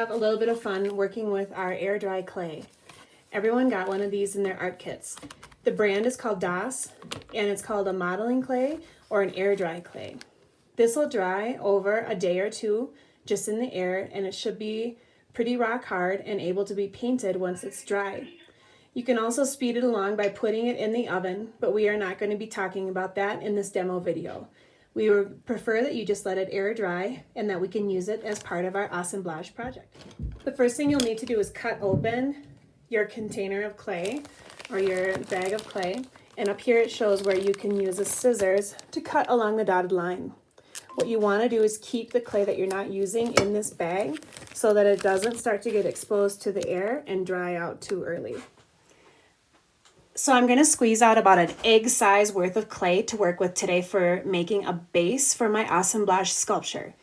Have a little bit of fun working with our air dry clay. Everyone got one of these in their art kits. The brand is called DOS, and it's called a modeling clay or an air dry clay. This will dry over a day or two just in the air, and it should be pretty rock hard and able to be painted once it's dry. You can also speed it along by putting it in the oven, but we are not going to be talking about that in this demo video. We would prefer that you just let it air dry and that we can use it as part of our assemblage project. The first thing you'll need to do is cut open your container of clay or your bag of clay, and up here it shows where you can use a scissors to cut along the dotted line. What you want to do is keep the clay that you're not using in this bag so that it doesn't start to get exposed to the air and dry out too early. So I'm going to squeeze out about an egg size worth of clay to work with today for making a base for my assemblage sculpture.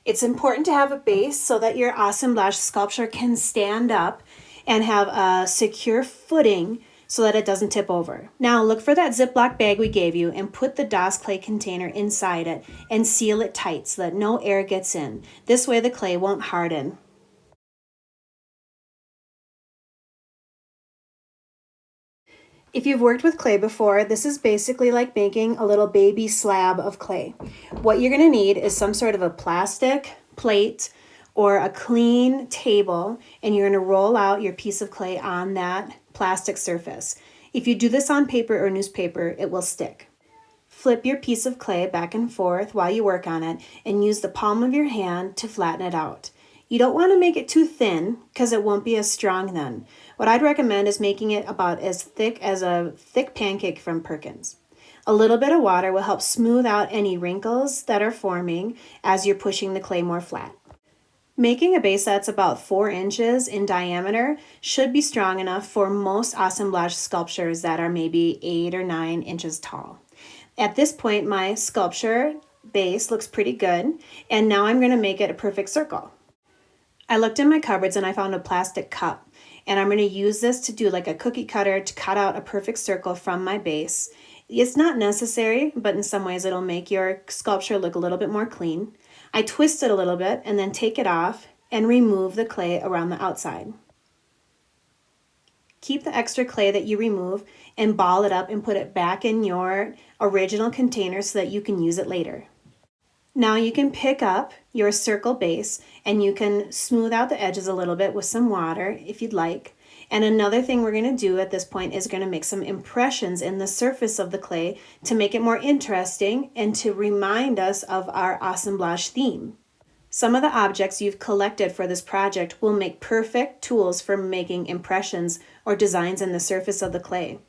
It's important to have a base so that your assemblage sculpture can stand up and have a secure footing so that it doesn't tip over. Now look for that Ziploc bag we gave you and put the DOS clay container inside it and seal it tight so that no air gets in. This way the clay won't harden. If you've worked with clay before, this is basically like making a little baby slab of clay. What you're gonna need is some sort of a plastic plate or a clean table, and you're gonna roll out your piece of clay on that plastic surface. If you do this on paper or newspaper, it will stick. Flip your piece of clay back and forth while you work on it and use the palm of your hand to flatten it out. You don't want to make it too thin because it won't be as strong then. What I'd recommend is making it about as thick as a thick pancake from Perkins. A little bit of water will help smooth out any wrinkles that are forming as you're pushing the clay more flat. Making a base that's about 4 inches in diameter should be strong enough for most assemblage sculptures that are maybe 8 or 9 inches tall. At this point, my sculpture base looks pretty good, and now I'm going to make it a perfect circle. I looked in my cupboards and I found a plastic cup, and I'm going to use this to do like a cookie cutter to cut out a perfect circle from my base. It's not necessary, but in some ways it'll make your sculpture look a little bit more clean. I twist it a little bit and then take it off and remove the clay around the outside. Keep the extra clay that you remove and ball it up and put it back in your original container so that you can use it later. Now you can pick up your circle base and you can smooth out the edges a little bit with some water if you'd like. And another thing we're going to do at this point is going to make some impressions in the surface of the clay to make it more interesting and to remind us of our assemblage theme. Some of the objects you've collected for this project will make perfect tools for making impressions or designs in the surface of the clay.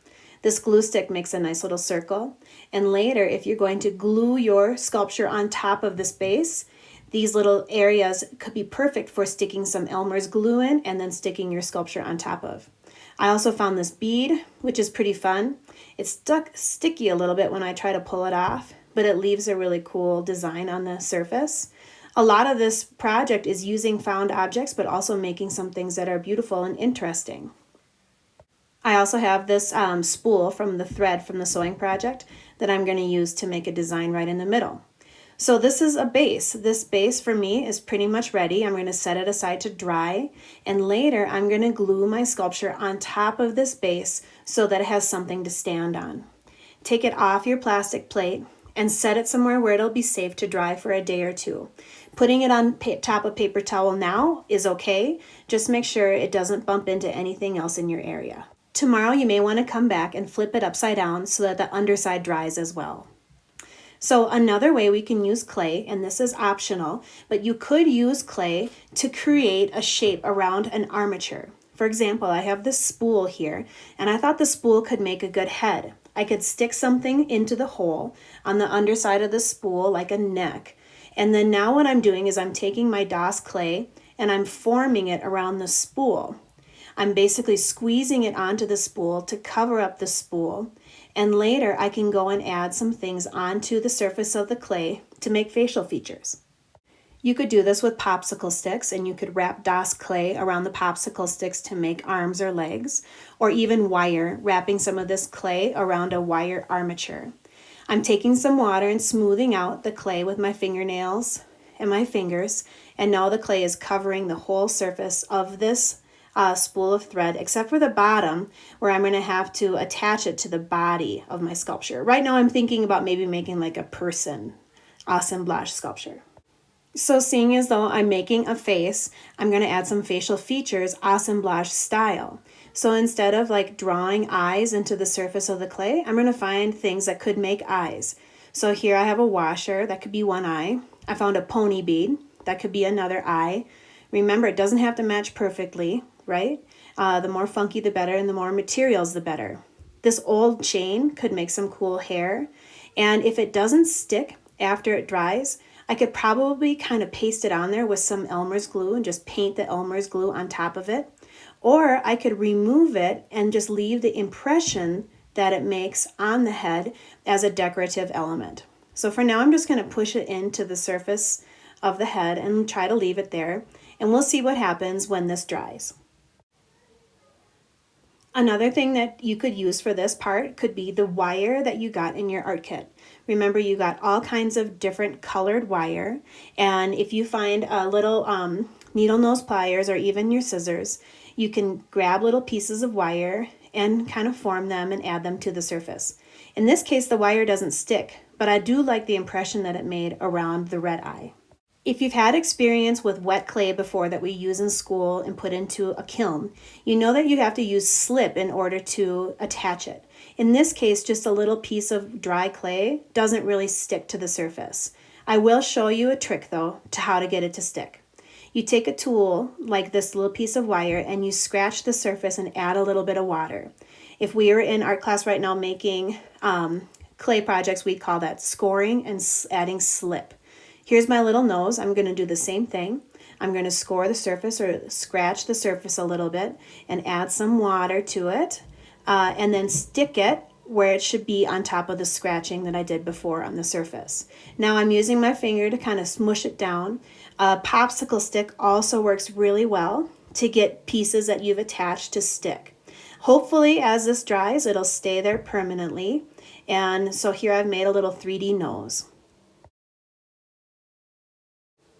This glue stick makes a nice little circle, and later if you're going to glue your sculpture on top of this base, these little areas could be perfect for sticking some Elmer's glue in and then sticking your sculpture on top of. I also found this bead, which is pretty fun. It's stuck sticky a little bit when I try to pull it off, but it leaves a really cool design on the surface. A lot of this project is using found objects, but also making some things that are beautiful and interesting. I also have this spool from the thread from the sewing project that I'm going to use to make a design right in the middle. So this is a base. This base for me is pretty much ready. I'm going to set it aside to dry, and later I'm going to glue my sculpture on top of this base so that it has something to stand on. Take it off your plastic plate and set it somewhere where it'll be safe to dry for a day or two. Putting it on top of paper towel now is okay. Just make sure it doesn't bump into anything else in your area. Tomorrow you may want to come back and flip it upside down so that the underside dries as well. So another way we can use clay, and this is optional, but you could use clay to create a shape around an armature. For example, I have this spool here, and I thought the spool could make a good head. I could stick something into the hole on the underside of the spool like a neck. And then now what I'm doing is I'm taking my DOS clay and I'm forming it around the spool. I'm basically squeezing it onto the spool to cover up the spool, and later I can go and add some things onto the surface of the clay to make facial features. You could do this with popsicle sticks, and you could wrap DOS clay around the popsicle sticks to make arms or legs, or even wire, wrapping some of this clay around a wire armature. I'm taking some water and smoothing out the clay with my fingernails and my fingers, and now the clay is covering the whole surface of this spool of thread, except for the bottom where I'm going to have to attach it to the body of my sculpture. Right now I'm thinking about maybe making like a person assemblage sculpture. So seeing as though I'm making a face, I'm going to add some facial features assemblage style. So instead of like drawing eyes into the surface of the clay, I'm going to find things that could make eyes. So here I have a washer, that could be one eye. I found a pony bead, that could be another eye. Remember, it doesn't have to match perfectly, right? The more funky the better, and the more materials the better. This old chain could make some cool hair. And if it doesn't stick after it dries, I could probably kind of paste it on there with some Elmer's glue and just paint the Elmer's glue on top of it. Or I could remove it and just leave the impression that it makes on the head as a decorative element. So for now, I'm just going to push it into the surface of the head and try to leave it there. And we'll see what happens when this dries. Another thing that you could use for this part could be the wire that you got in your art kit. Remember, you got all kinds of different colored wire, and if you find a little needle nose pliers or even your scissors, you can grab little pieces of wire and kind of form them and add them to the surface. In this case, the wire doesn't stick, but I do like the impression that it made around the red eye. If you've had experience with wet clay before that we use in school and put into a kiln, you know that you have to use slip in order to attach it. In this case, just a little piece of dry clay doesn't really stick to the surface. I will show you a trick though to how to get it to stick. You take a tool like this little piece of wire and you scratch the surface and add a little bit of water. If we were in art class right now making clay projects, we'd call that scoring and adding slip. Here's my little nose. I'm going to do the same thing. I'm going to score the surface or scratch the surface a little bit and add some water to it and then stick it where it should be on top of the scratching that I did before on the surface. Now I'm using my finger to kind of smush it down. A popsicle stick also works really well to get pieces that you've attached to stick. Hopefully as this dries, it'll stay there permanently. And so here I've made a little 3D nose.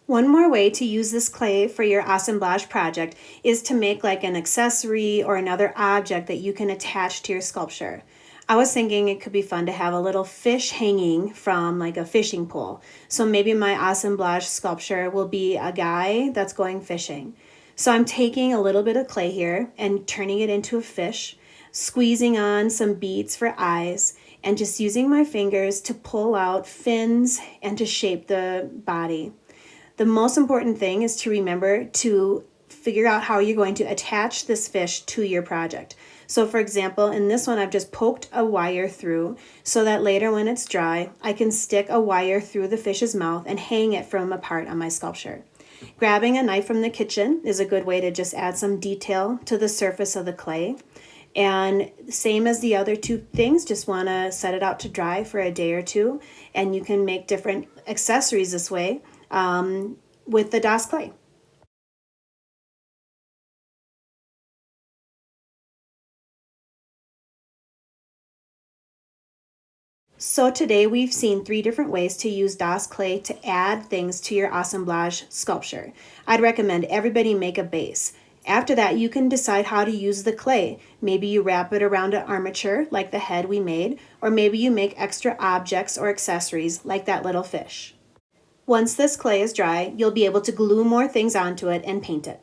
One more way to use this clay for your assemblage project is to make like an accessory or another object that you can attach to your sculpture. I was thinking it could be fun to have a little fish hanging from like a fishing pole. So maybe my assemblage sculpture will be a guy that's going fishing. So I'm taking a little bit of clay here and turning it into a fish, squeezing on some beads for eyes, and just using my fingers to pull out fins and to shape the body. The most important thing is to remember to figure out how you're going to attach this fish to your project. So for example, in this one, I've just poked a wire through so that later when it's dry, I can stick a wire through the fish's mouth and hang it from a part on my sculpture. Grabbing a knife from the kitchen is a good way to just add some detail to the surface of the clay. And same as the other two things, just want to set it out to dry for a day or two, and you can make different accessories this way with the DOS clay. So today we've seen 3 different ways to use DOS clay to add things to your assemblage sculpture. I'd recommend everybody make a base. After that, you can decide how to use the clay. Maybe you wrap it around an armature like the head we made, or maybe you make extra objects or accessories like that little fish. Once this clay is dry, you'll be able to glue more things onto it and paint it.